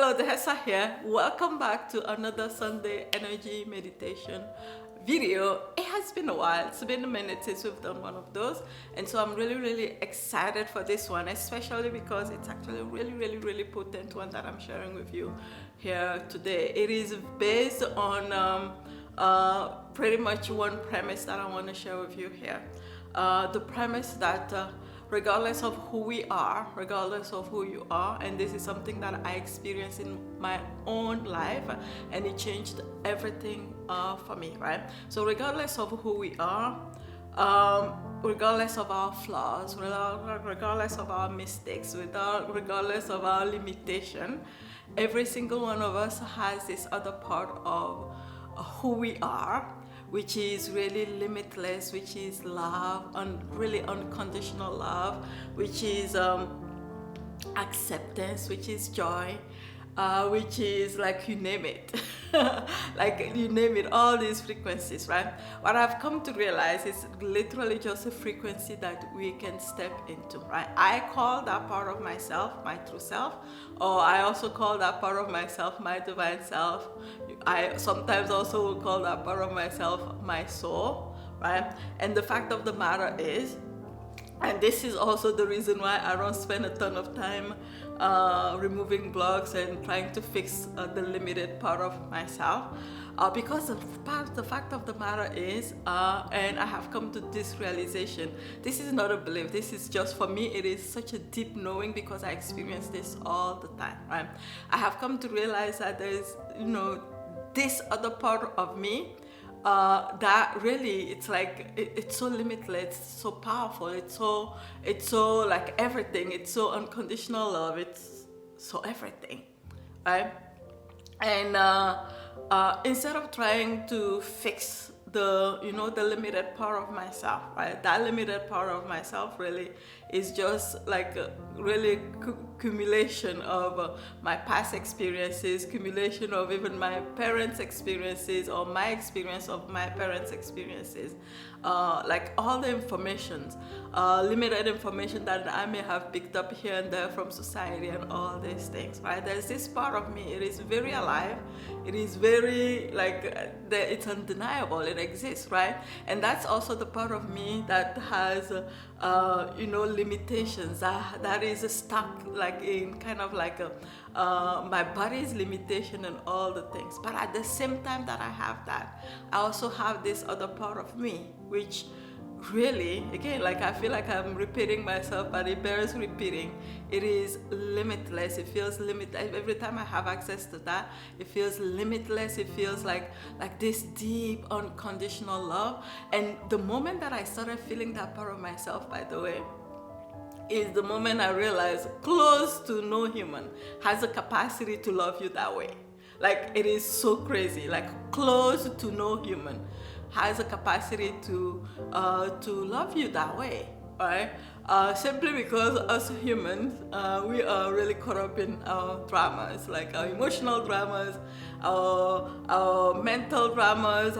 Hello, Dihessa here. Welcome back to another Sunday energy meditation video. It has been a while. It's been a minute since we've done one of those. And so I'm really excited for this one, especially because it's actually a really potent one that I'm sharing with you here today. It is based on pretty much one premise that I want to share with you here. The premise that regardless of who we are, regardless of who you are, and this is something that I experienced in my own life, and it changed everything for me, right? So regardless of who we are, regardless of our flaws, regardless of our mistakes, regardless of our limitation, every single one of us has this other part of who we are, which is really limitless, which is love, and really unconditional love, which is acceptance, which is joy, which is like you name it. Like you name it, all these frequencies, right? What I've come to realize is literally just a frequency that we can step into, right? I call that part of myself my true self, or I also call that part of myself my divine self. I sometimes also will call that part of myself my soul, right? And the fact of the matter is, and this is also the reason why I don't spend a ton of time removing blocks and trying to fix the limited part of myself, because the fact of the matter is, and I have come to this realization, this is not a belief, this is just, for me, it is such a deep knowing because I experience this all the time, right? I have come to realize that there is, this other part of me that really, it's like it's so limitless, it's so powerful, it's so like everything, it's so unconditional love, it's so everything, right? And instead of trying to fix the limited part of myself, right? That limited part of myself really is just like a really accumulation of my past experiences, accumulation of even my parents' experiences, or my experience of my parents' experiences, like all the information, limited information that I may have picked up here and there from society and all these things, right? There's this part of me, it is very alive, it is very it's undeniable, it exists, right? And that's also the part of me that has limitations, that is stuck like in kind of like my body's limitation and all the things. But at the same time that I have that, I also have this other part of me, which really, again, like I feel like I'm repeating myself, but it bears repeating. It is limitless. It feels limitless. Every time I have access to that, it feels limitless. It feels like this deep, unconditional love. And the moment that I started feeling that part of myself, by the way, is the moment I realized close to no human has the capacity to love you that way. Like, it is so crazy. Like, close to no human has a capacity to love you that way, right? Simply because us humans, we are really caught up in our dramas, like our emotional dramas, our mental dramas,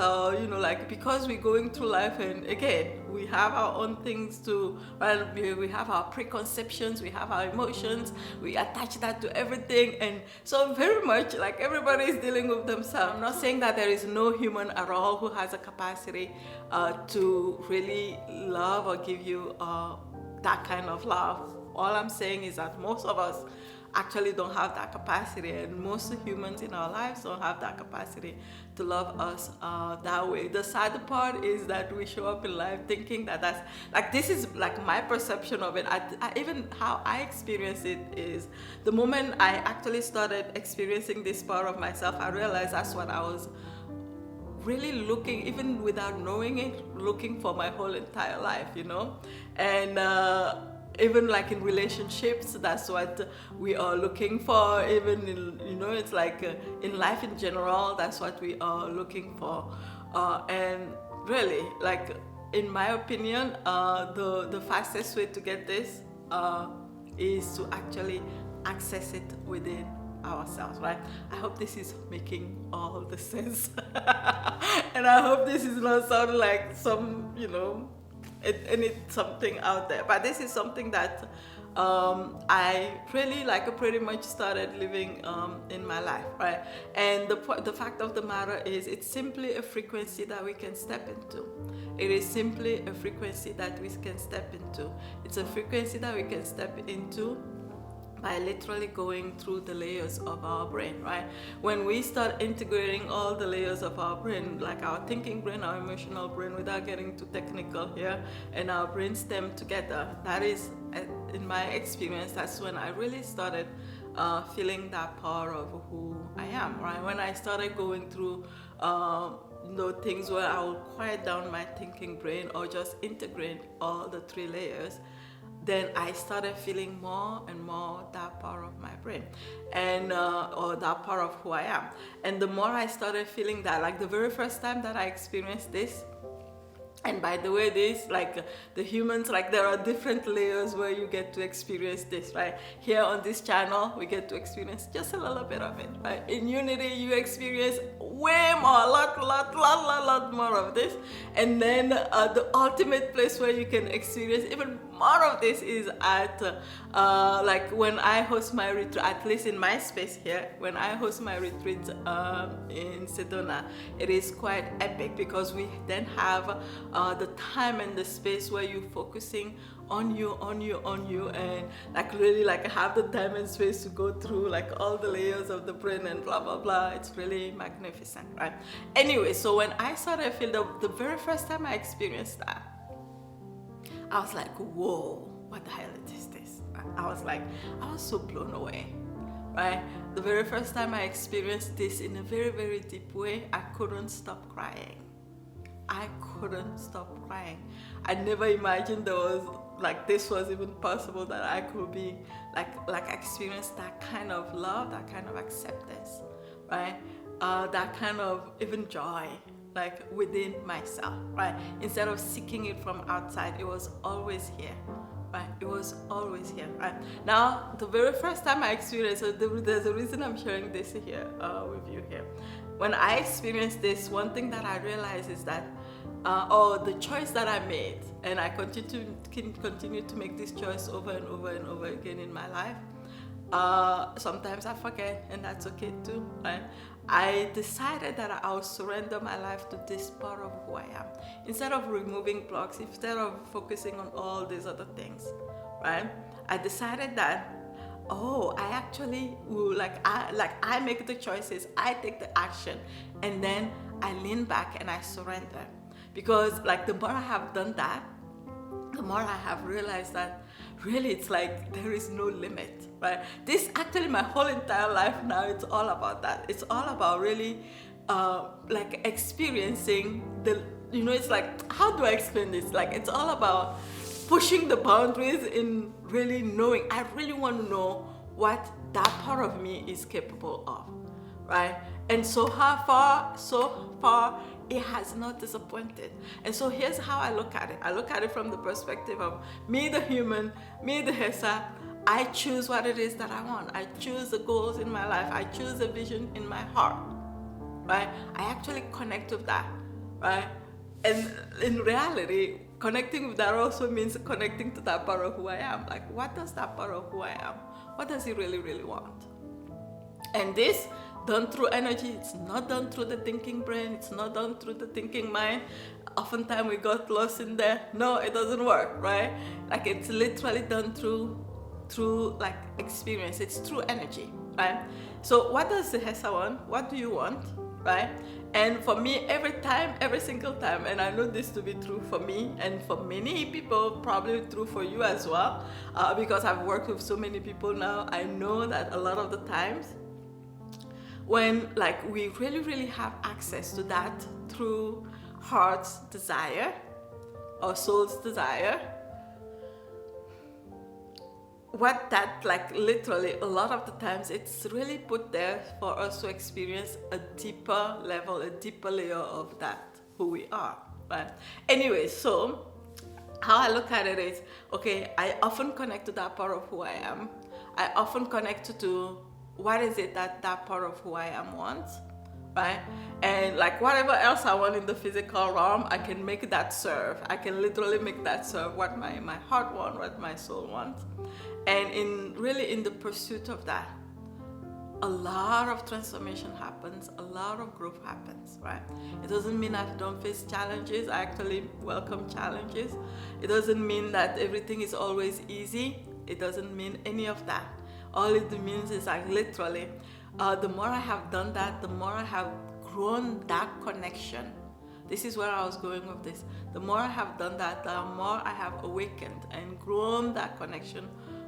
because we're going through life, and again, we have our own things to, well, we have our preconceptions, we have our emotions, we attach that to everything, and so very much like everybody is dealing with themselves. I'm not saying that there is no human at all who has a capacity to really love or give you that kind of love. All I'm saying is that most of us actually don't have that capacity, and most humans in our lives don't have that capacity to love us that way. The sad part is that we show up in life thinking that that's like, this is like my perception of it. Even how I experience it is, the moment I actually started experiencing this part of myself, I realized that's what I was really looking, even without knowing it, looking for my whole entire life, and even like in relationships, that's what we are looking for. Even in, it's like in life in general, that's what we are looking for. And really, like, in my opinion, the fastest way to get this is to actually access it within ourselves, right? I hope this is making all the sense. And I hope this is not sounding like some, it's something out there, but this is something that I really pretty much started living in my life, right? And the fact of the matter is, it's simply a frequency that we can step into. It is simply a frequency that we can step into. It's a frequency that we can step into by literally going through the layers of our brain, right? When we start integrating all the layers of our brain, like our thinking brain, our emotional brain, without getting too technical here, and our brain stem together, that is, in my experience, that's when I really started feeling that power of who I am, right? When I started going through things where I will quiet down my thinking brain or just integrate all the three layers, then I started feeling more and more that power of my brain, and or that power of who I am. And the more I started feeling that, like the very first time that I experienced this, and by the way, this, like the humans, like there are different layers where you get to experience this, right? Here on this channel, we get to experience just a little bit of it, right? In Unity, you experience way more, a lot more of this. And then the ultimate place where you can experience even more of this is at like when I host my retreat, at least in my space here, when I host my retreat in Sedona, it is quite epic, because we then have the time and the space where you're focusing on you, and like really like have the time and space to go through like all the layers of the brain and blah blah blah. It's really magnificent, right? Anyway, so when I started feel the very first time I experienced that, I was like, whoa, what the hell is this? I was so blown away, right? The very first time I experienced this in a very, very deep way, I couldn't stop crying. I couldn't stop crying. I never imagined this was even possible, that I could be like experience that kind of love, that kind of acceptance, right? That kind of even joy, like within myself, right? Instead of seeking it from outside, it was always here, right? It was always here, right? Now, the very first time I experienced it, there's a reason I'm sharing this here with you here. When I experienced this, one thing that I realized is that the choice that I made, and I continue to make this choice over and over and over again in my life. Sometimes I forget, and that's okay too, right? I decided that I will surrender my life to this part of who I am, instead of removing blocks, instead of focusing on all these other things, right? I decided that, I actually will, I make the choices, I take the action, and then I lean back and I surrender. Because like the more I have done that, the more I have realized that really it's like there is no limit, right? This actually, my whole entire life now, it's all about that. It's all about really like experiencing it's like, how do I explain this? Like, it's all about pushing the boundaries in really knowing. I really want to know what that part of me is capable of, right? And so far, it has not disappointed. And so here's how I look at it. I look at it from the perspective of me, the human, me, the Dihessa. I choose what it is that I want. I choose the goals in my life. I choose the vision in my heart, right? I actually connect with that, right? And in reality, connecting with that also means connecting to that part of who I am. Like, what does that part of who I am, what does he really, really want? And this, done through energy, it's not done through the thinking brain, it's not done through the thinking mind. Oftentimes we got lost in there. No, it doesn't work, right? Like, it's literally done through like experience. It's through energy, right? So what does the Dihessa want? What do you want, right? And for me, every single time, and I know this to be true for me and for many people, probably true for you as well, because I've worked with so many people now, I know that a lot of the times when like we really, really have access to that through heart's desire or soul's desire, what that, like, literally a lot of the times it's really put there for us to experience a deeper level, a deeper layer of that who we are, right? Anyway, so how I look at it is, okay, I often connect to that part of who I am. I often connect to what is it that part of who I am wants, right? And like whatever else I want in the physical realm, I can make that serve. I can literally make that serve what my heart wants, what my soul wants. And in the pursuit of that, a lot of transformation happens, a lot of growth happens, right? It doesn't mean I don't face challenges. I actually welcome challenges. It doesn't mean that everything is always easy. It doesn't mean any of that. All it means is like literally, the more I have done that, the more I have grown that connection. This is where I was going with this. The more I have done that, the more I have awakened and grown that connection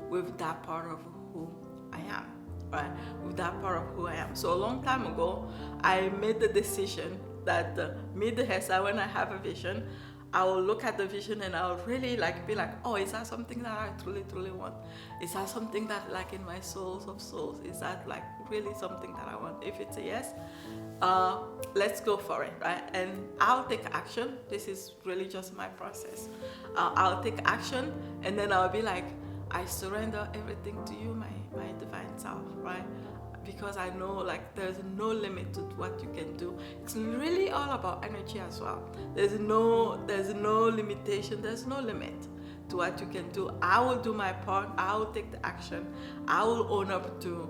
with that part of who I am, right? With that part of who I am. So a long time ago, I made the decision that me, Dihessa, when I have a vision, I will look at the vision and I'll really like be like, oh, is that something that I truly, truly want? Is that something that like in my souls of souls, is that like really something that I want? If it's a yes, let's go for it, right? And I'll take action. This is really just my process. I'll take action and then I'll be like, I surrender everything to you, my divine self, right? Because I know like there's no limit to what you can do. It's really all about energy as well. There's no limitation, there's no limit to what you can do. I will do my part, I will take the action, I will own up to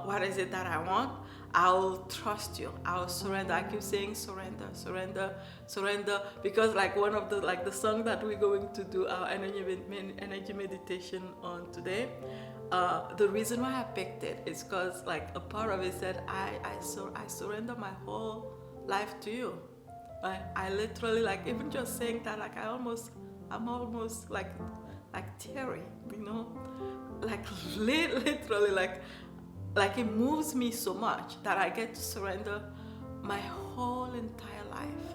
what is it that I want. I will trust you. I will surrender. I keep saying surrender, surrender, surrender. Because like one of the song that we're going to do our energy meditation on today. The reason why I picked it is because like a part of it said I surrender my whole life to you. I literally like even just saying that like I'm almost like teary, you know, like literally like it moves me so much that I get to surrender my whole entire life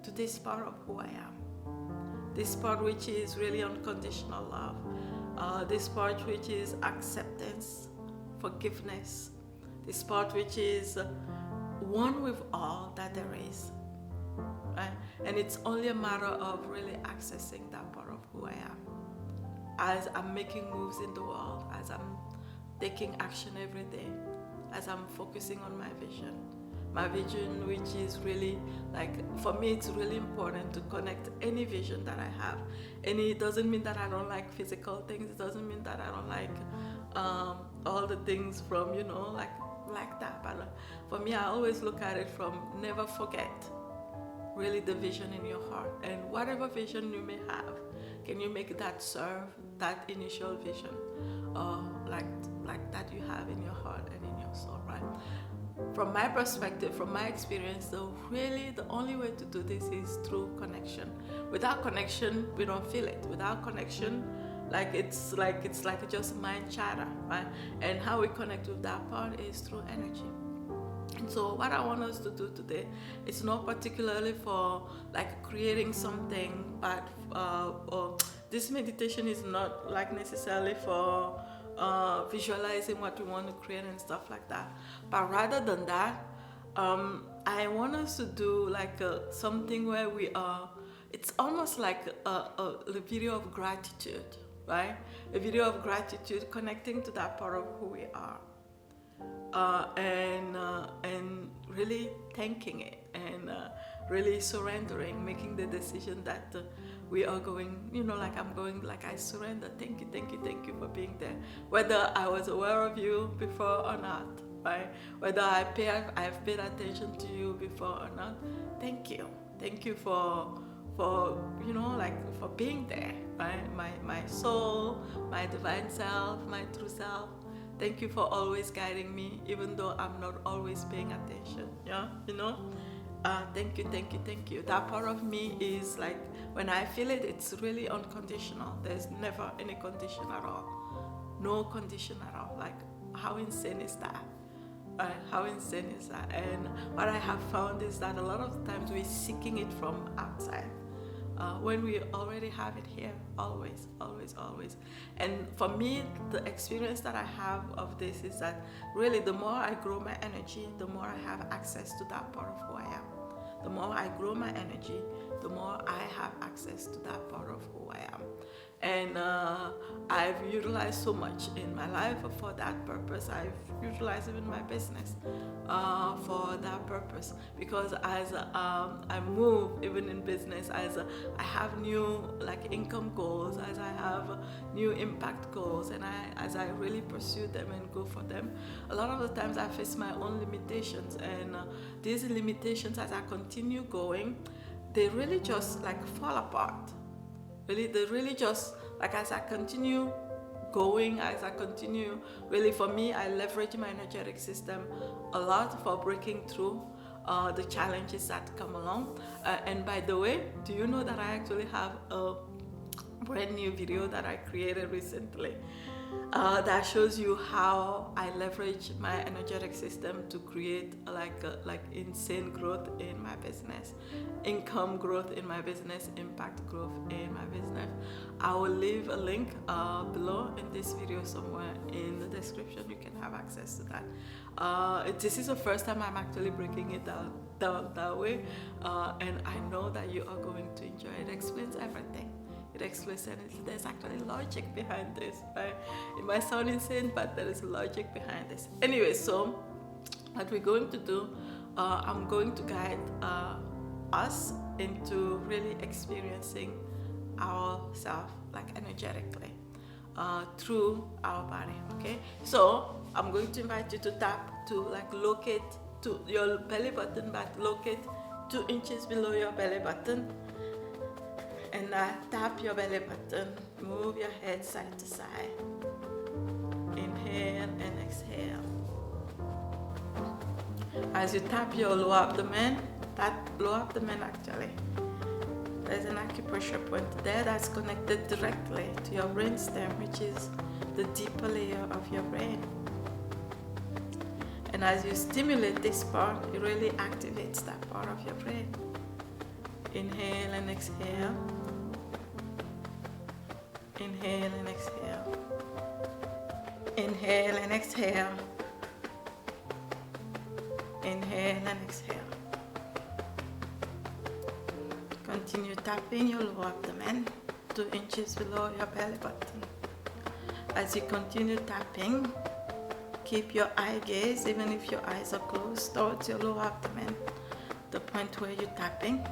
to this part of who I am. This part which is really unconditional love. This part which is acceptance, forgiveness. This part which is one with all that there is. Right? And it's only a matter of really accessing that part of who I am. As I'm making moves in the world, as I'm taking action every day, as I'm focusing on my vision. My vision, which is really like, for me, it's really important to connect any vision that I have. And it doesn't mean that I don't like physical things. It doesn't mean that I don't like all the things from, you know, like that. But for me, I always look at it from never forget really the vision in your heart. And whatever vision you may have, can you make that serve that initial vision? Like that you have in your heart and in your soul, right? From my perspective, from my experience, though, really the only way to do this is through connection. Without connection, we don't feel it. Without connection, it's like just mind chatter, right? And how we connect with that part is through energy. And so what I want us to do today, it's not particularly for like creating something, but or this meditation is not like necessarily for visualizing what we want to create and stuff like that. But rather than that, I want us to do like something where we are, it's almost like a video of gratitude, right? A video of gratitude connecting to that part of who we are. And really thanking it and really surrendering, making the decision that we are going, you know, like I'm going, like I surrender. Thank you, thank you, thank you for being there. Whether I was aware of you before or not, right? Whether I've paid attention to you before or not. Thank you for you know, like for being there, right? My soul, my divine self, my true self. Thank you for always guiding me, even though I'm not always paying attention. Yeah, you know. Thank you, thank you, thank you. That part of me is like, when I feel it, it's really unconditional. There's never any condition at all. No condition at all. Like, how insane is that? How insane is that? And what I have found is that a lot of times we're seeking it from outside. When we already have it here, always, always, always. And for me, the experience that I have of this is that really the more I grow my energy, the more I have access to that part of who I am. The more I grow my energy, the more I have access to that part of who I am. And I've utilized so much in my life for that purpose. I've utilized even my business for that purpose, because as I move even in business, as I have new like income goals, as I have new impact goals, and as I really pursue them and go for them, a lot of the times I face my own limitations, and these limitations, as I continue going, they really just like fall apart. Really, they really just like, as I continue going, as I continue, really for me, I leverage my energetic system a lot for breaking through the challenges that come along. And by the way, do you know that I actually have a brand new video that I created recently that shows you how I leverage my energetic system to create like insane growth in my business, income growth in my business, impact growth in my business. I will leave a link below in this video somewhere in the description. You can have access to that. This is the first time I'm actually breaking it down that way, and I know that you are going to enjoy it. It explains everything. It explains, and there's actually logic behind this, right? It might sound insane, but there is logic behind this. Anyway, so what we're going to do, I'm going to guide us into really experiencing ourselves like energetically through our body. Okay, so I'm going to invite you to tap to like locate to your belly button, but locate 2 inches below your belly button. And tap your belly button, move your head side to side. Inhale and exhale. As you tap your lower abdomen, that lower abdomen actually, there's an acupressure point there that's connected directly to your brainstem, which is the deeper layer of your brain. And as you stimulate this part, it really activates that part of your brain. Inhale and exhale. Inhale and exhale. Inhale and exhale. Inhale and exhale. Continue tapping your lower abdomen 2 inches below your belly button. As you continue tapping, keep your eye gaze, even if your eyes are closed, towards your lower abdomen, the point where you're tapping.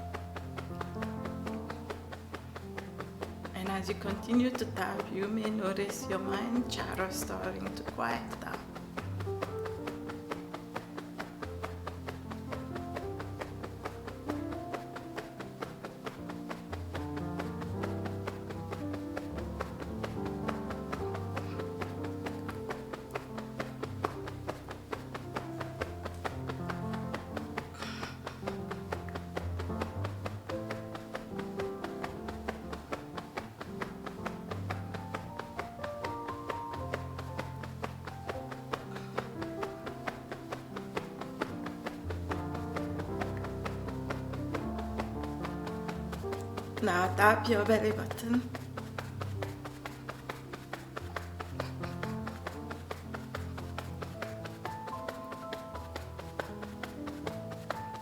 And as you continue to tap, you may notice your mind chatter starting to quiet down. Now tap your belly button.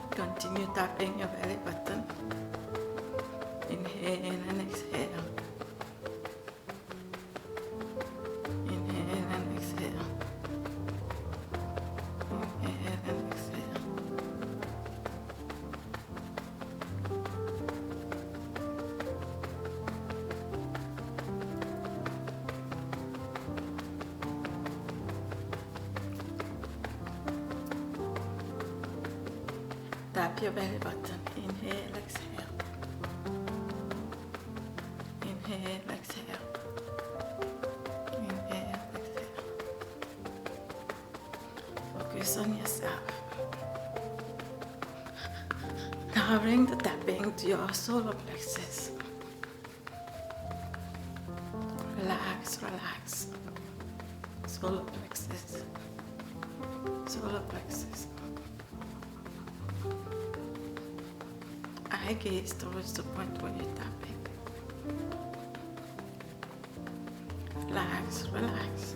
Continue tapping your belly button. Inhale and exhale. Inhale and exhale. Inhale and exhale. Tap your belly button. Inhale, exhale. Inhale, exhale. Inhale, exhale. Focus on yourself. Now bring the tapping to your solar plexus. Relax, relax. Solar plexus. Solar plexus. Eye gaze towards the point where you're tapping. Relax, relax.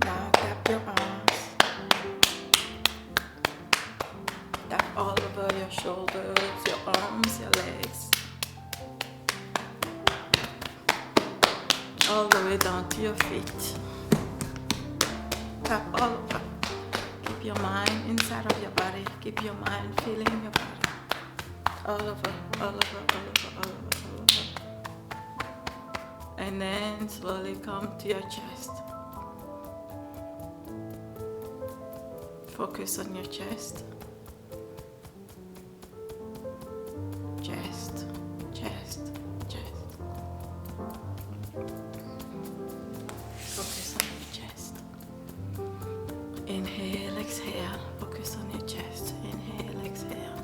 Now tap your arm. all the way down to your feet. Tap all over. Keep your mind inside of your body. Keep your mind feeling your body. All over, all over, all over, all over, all over. And then slowly come to your chest. Focus on your chest. Chest, chest, chest. Focus on your chest. Inhale, exhale. Focus on your chest. Inhale, exhale.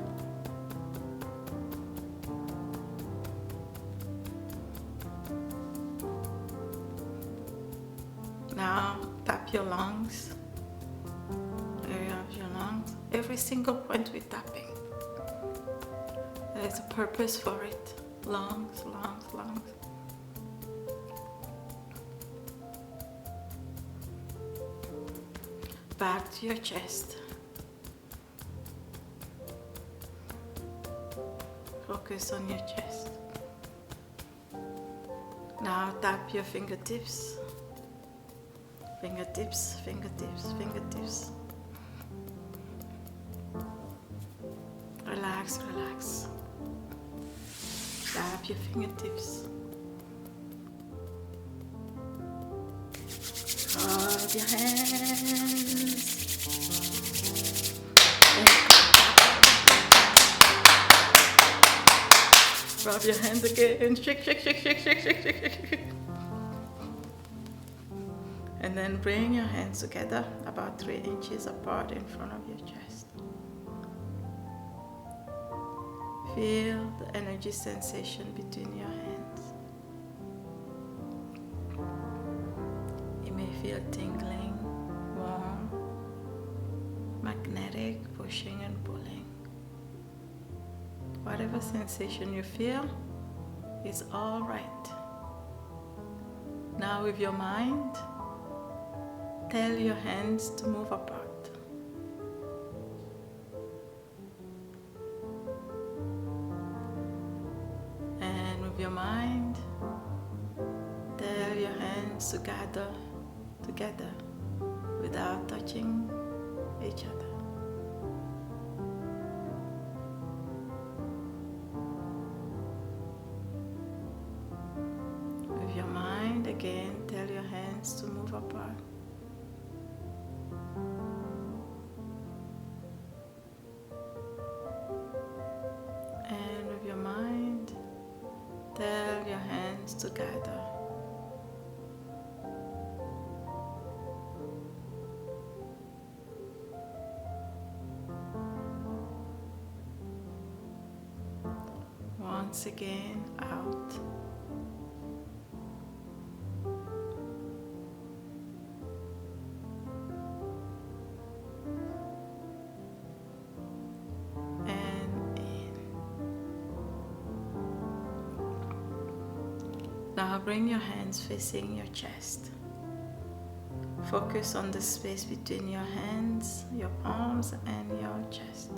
Now tap your lungs. Area of your lungs. Every single point we're tapping. There's a purpose for it. Lungs, lungs, lungs. Back to your chest. Focus on your chest. Now tap your fingertips. Fingertips, fingertips, fingertips. Relax, relax. Tap your fingertips. Rub your hands. Rub your hands again. Shake, shake, shake, shake, shake, shake, shake, shake. And then bring your hands together about 3 inches apart in front of your chest. Feel the energy sensation between your hands. You may feel tingling, warm, magnetic, pushing and pulling. Whatever sensation you feel is all right. Now with your mind, tell your hands to move apart. And with your mind, tell your hands to gather together without touching each other. With your mind, again, tell your hands to move apart. And with your mind, tell your hands together. Once again, out. Now bring your hands facing your chest. Focus on the space between your hands, your palms, and your chest.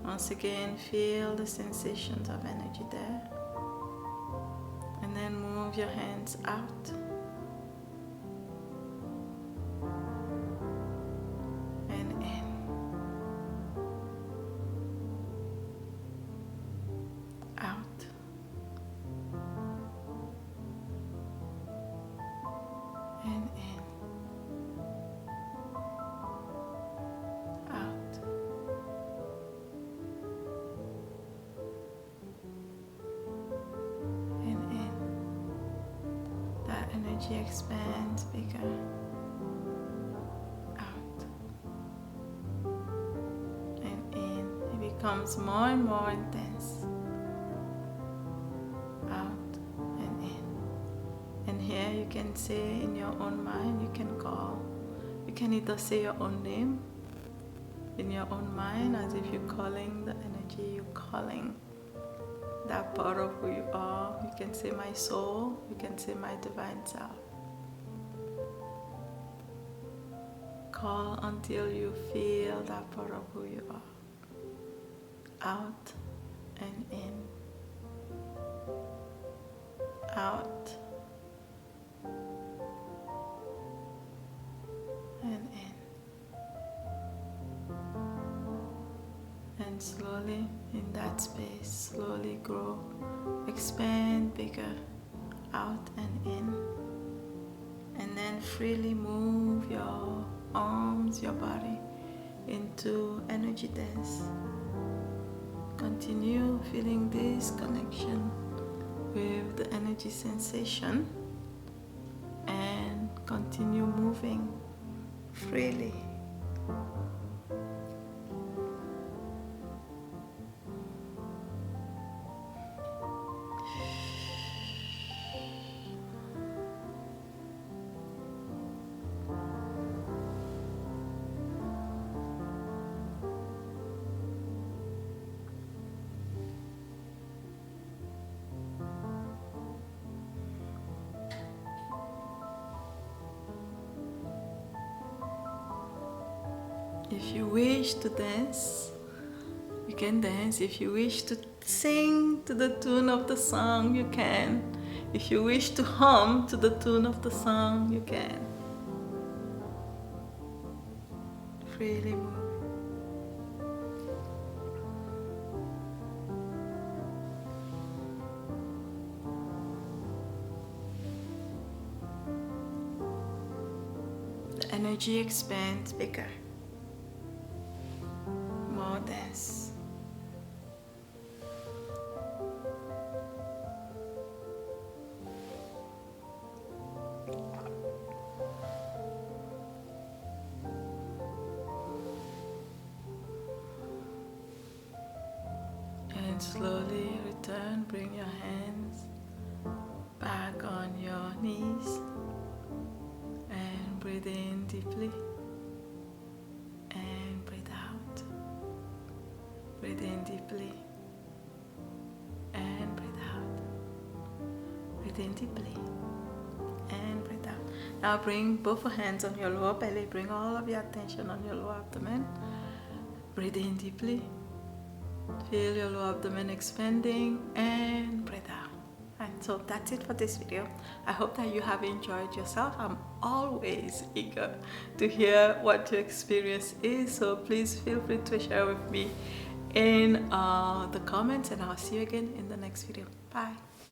Once again, feel the sensations of energy there. And then move your hands out. And in. Out. And in. Out. And in. That energy expands bigger. Out. And in. It becomes more and more intense. Out and in. And here you can say in your own mind, you can call. You can either say your own name in your own mind as if you're calling the energy, you're calling that part of who you are. You can say my soul, you can say my divine self. Call until you feel that part of who you are. Out and in. Out heart space slowly grow, expand bigger, out and in. And then freely move your arms, your body into energy dance. Continue feeling this connection with the energy sensation and continue moving freely. If you wish to dance, you can dance. If you wish to sing to the tune of the song, you can. If you wish to hum to the tune of the song, you can. Freely move. The energy expands bigger. More dance. And slowly return, bring your hands back on your knees and breathe in deeply and breathe out. Breathe in deeply and breathe out. Breathe in deeply and breathe out. Now bring both hands on your lower belly. Bring all of your attention on your lower abdomen. Breathe in deeply. Feel your lower abdomen expanding and breathe out. And so that's it for this video. I hope that you have enjoyed yourself. I'm always eager to hear what your experience is. So please feel free to share with me in the comments, and I'll see you again in the next video. Bye.